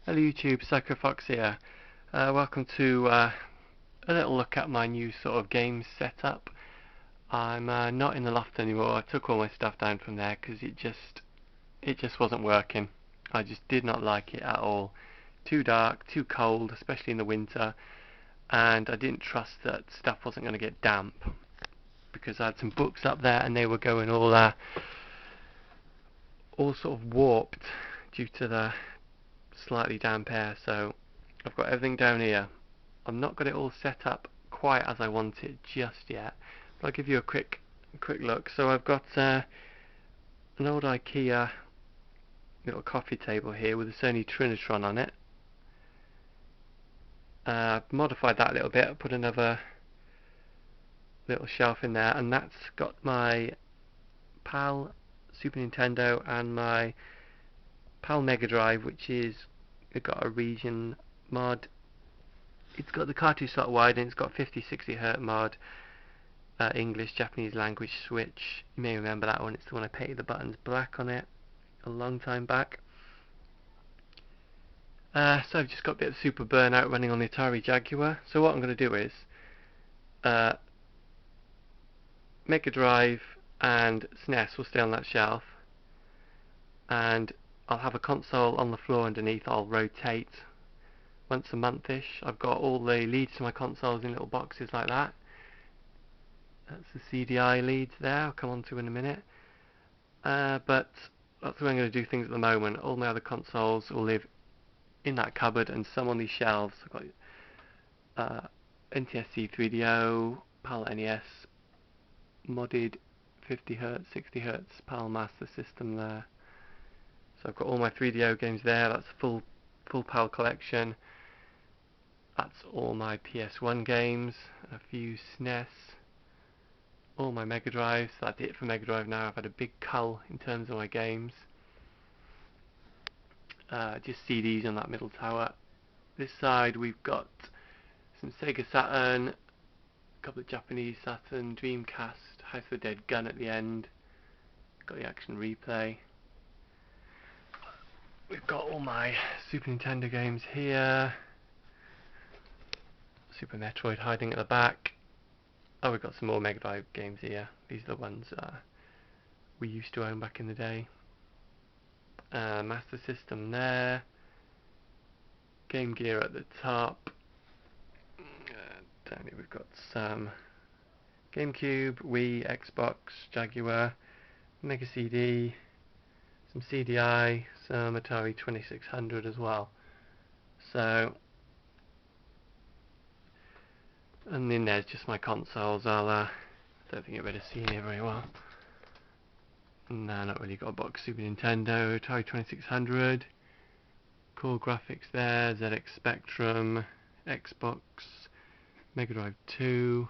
Hello YouTube, Psycho Fox here. Welcome to a little look at my new sort of game setup. I'm not in the loft anymore. I took all my stuff down from there because it just wasn't working. I just did not like it at all. Too dark, too cold, especially in the winter, and I didn't trust that stuff wasn't going to get damp because I had some books up there and they were going all sort of warped due to the slightly damp air. So I've got everything down here. I've not got it all set up quite as I want it just yet, but I'll give you a quick look. So I've got an old IKEA little coffee table here with a Sony Trinitron on it. I've modified that a little bit. I put another little shelf in there, and that's got my PAL Super Nintendo and my PAL Mega Drive, which is got a region mod. It's got the cartridge slot wide and it's got 50-60 Hz mod, English, Japanese language switch. You may remember that one. It's the one I painted the buttons black on it a long time back. So I've just got a bit of Super Burnout running on the Atari Jaguar. So what I'm going to do is Mega Drive and SNES will stay on that shelf, and I'll have a console on the floor underneath. I'll rotate once a month-ish. I've got all the leads to my consoles in little boxes like that. That's the CDI leads there, I'll come on to in a minute. But that's the way I'm going to do things at the moment. All my other consoles will live in that cupboard and some on these shelves. I've got NTSC 3DO, PAL NES, modded 50Hz, 60Hz PAL Master System there. So I've got all my 3DO games there. That's a full PAL collection. That's all my PS1 games, a few SNES, all my Mega Drives. That's it for Mega Drive now. I've had a big cull in terms of my games. Just CDs on that middle tower. This side we've got some Sega Saturn, a couple of Japanese Saturn, Dreamcast, House of the Dead Gun at the end. Got the Action Replay. We've got all my Super Nintendo games here. Super Metroid hiding at the back. Oh, we've got some more Mega Drive games here. These are the ones we used to own back in the day. Master System there. Game Gear at the top. Down here we've got some GameCube, Wii, Xbox, Jaguar, Mega CD, some CDI, some Atari 2600 as well. So, and then there's just my consoles. I don't think you're better seeing here very well. No, not really. Got a box Super Nintendo, Atari 2600, cool graphics there, ZX Spectrum, Xbox, Mega Drive 2,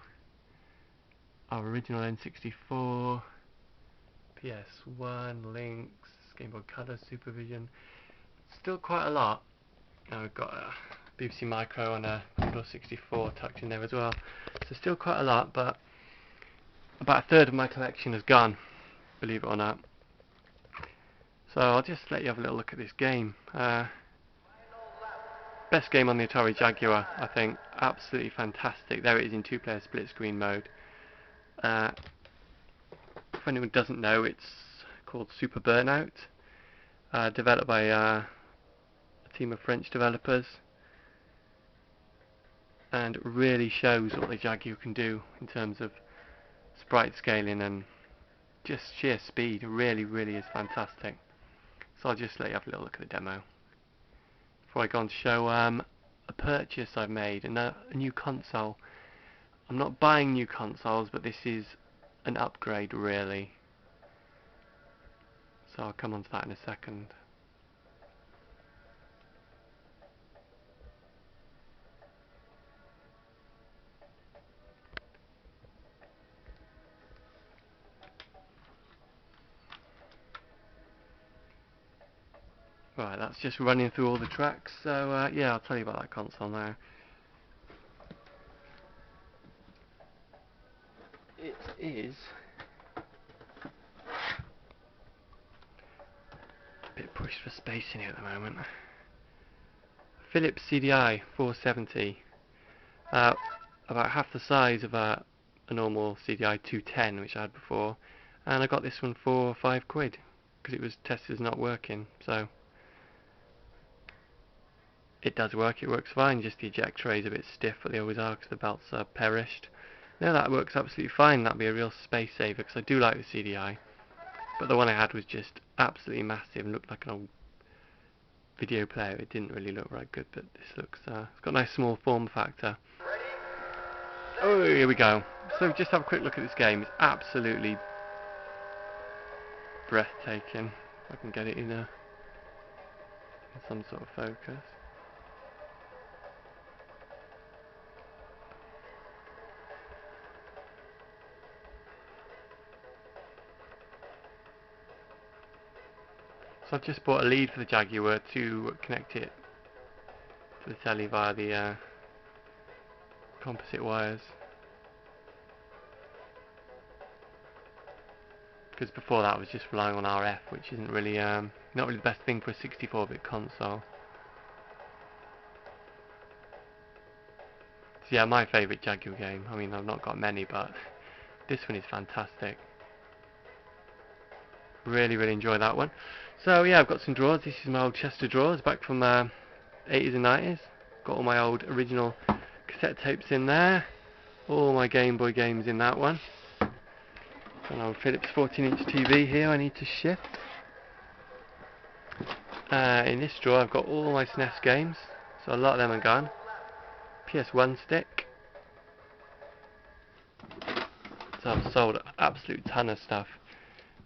our original N64, PS1, Lynx, Game Boy Color, Supervision. Still quite a lot. Now we've got a BBC Micro and a Commodore 64 tucked in there as well. So still quite a lot, but about a third of my collection has gone, believe it or not. So I'll just let you have a little look at this game. Best game on the Atari Jaguar, I think. Absolutely fantastic. There it is in two-player split screen mode. If anyone doesn't know, it's called Super Burnout, developed by a team of French developers, and really shows what the Jaguar can do in terms of sprite scaling and just sheer speed. It really is fantastic. So I'll just let you have a little look at the demo before I go on to show a purchase I've made, a new console. I'm not buying new consoles, but this is an upgrade really. So I'll come on to that in a second. Right, that's just running through all the tracks, so yeah, I'll tell you about that console now. It is a bit pushed for space in here at the moment. Philips CDI 470, about half the size of a normal CDI 210 which I had before, and I got this one for £5 because it was tested as not working. So it does work, it works fine, just the eject tray is a bit stiff, but they always are because the belts are perished. No, that works absolutely fine. That'd be a real space saver because I do like the CDI, but the one I had was just absolutely massive and looked like an old video player. It didn't really look very good, but this looks, it's got a nice small form factor. Oh, here we go. So just have a quick look at this game. It's absolutely breathtaking. If I can get it in some sort of focus. So I've just bought a lead for the Jaguar to connect it to the telly via the composite wires. Because before that I was just relying on RF, which isn't really, not really the best thing for a 64-bit console. So yeah, my favourite Jaguar game. I mean, I've not got many, but this one is fantastic. Really, really enjoy that one. So yeah, I've got some drawers. This is my old chest of drawers back from 80s and 90s. Got all my old original cassette tapes in there. All my Game Boy games in that one. An old Philips 14-inch TV here I need to shift. In this drawer I've got all my SNES games, so a lot of them are gone. PS1 stick. So I've sold an absolute ton of stuff,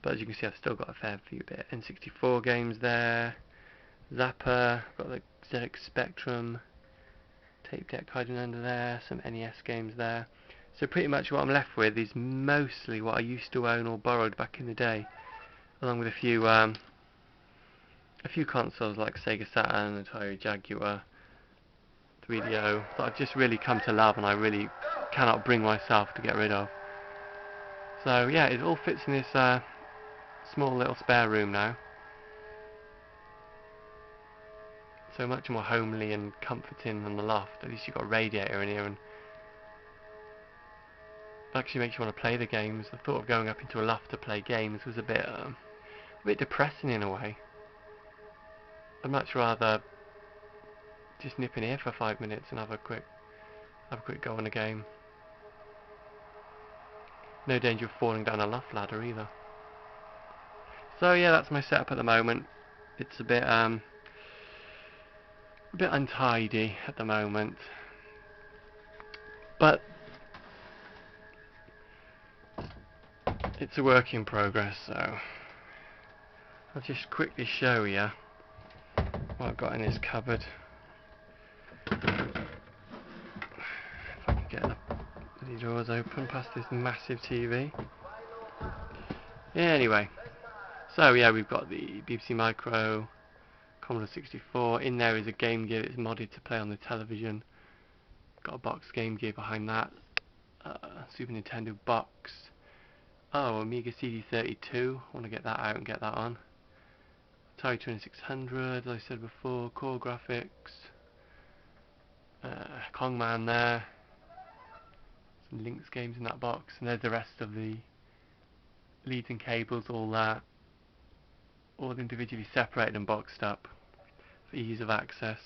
but as you can see I've still got a fair few bit. N64 games there. Zapper, got the ZX Spectrum tape deck hiding under there, some NES games there. So pretty much what I'm left with is mostly what I used to own or borrowed back in the day, along with a few consoles like Sega Saturn, Atari Jaguar, 3DO that I've just really come to love and I really cannot bring myself to get rid of. So yeah, it all fits in this small little spare room now. So much more homely and comforting than the loft. At least you've got a radiator in here and actually makes you want to play the games. The thought of going up into a loft to play games was a bit depressing in a way. I'd much rather just nip in here for 5 minutes and have a quick go on a game. No danger of falling down a loft ladder either. So yeah, that's my setup at the moment. It's a bit untidy at the moment, but it's a work in progress. So I'll just quickly show you what I've got in this cupboard. If I can get the doors open past this massive TV. Yeah, anyway, so yeah, we've got the BBC Micro, Commodore 64. In there is a Game Gear that's modded to play on the television. Got a box Game Gear behind that. Super Nintendo box. Oh, Amiga CD32. I want to get that out and get that on. Atari 2600, as I said before. Core graphics. Kongman there. Some Lynx games in that box. And there's the rest of the leads and cables, all individually separated and boxed up for ease of access.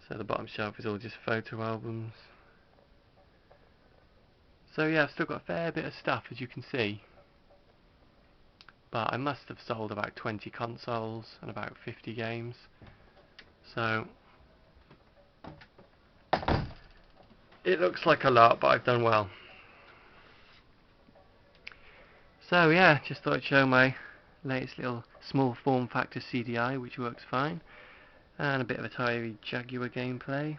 So the bottom shelf is all just photo albums. So yeah, I've still got a fair bit of stuff, as you can see, but I must have sold about 20 consoles and about 50 games, so it looks like a lot, but I've done well. So yeah, just thought I'd show my latest little small form factor CDI, which works fine, and a bit of Atari Jaguar gameplay,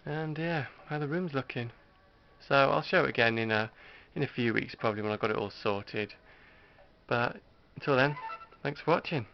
and yeah, how the room's looking. So I'll show it again in a few weeks, probably when I've got it all sorted. But until then, thanks for watching.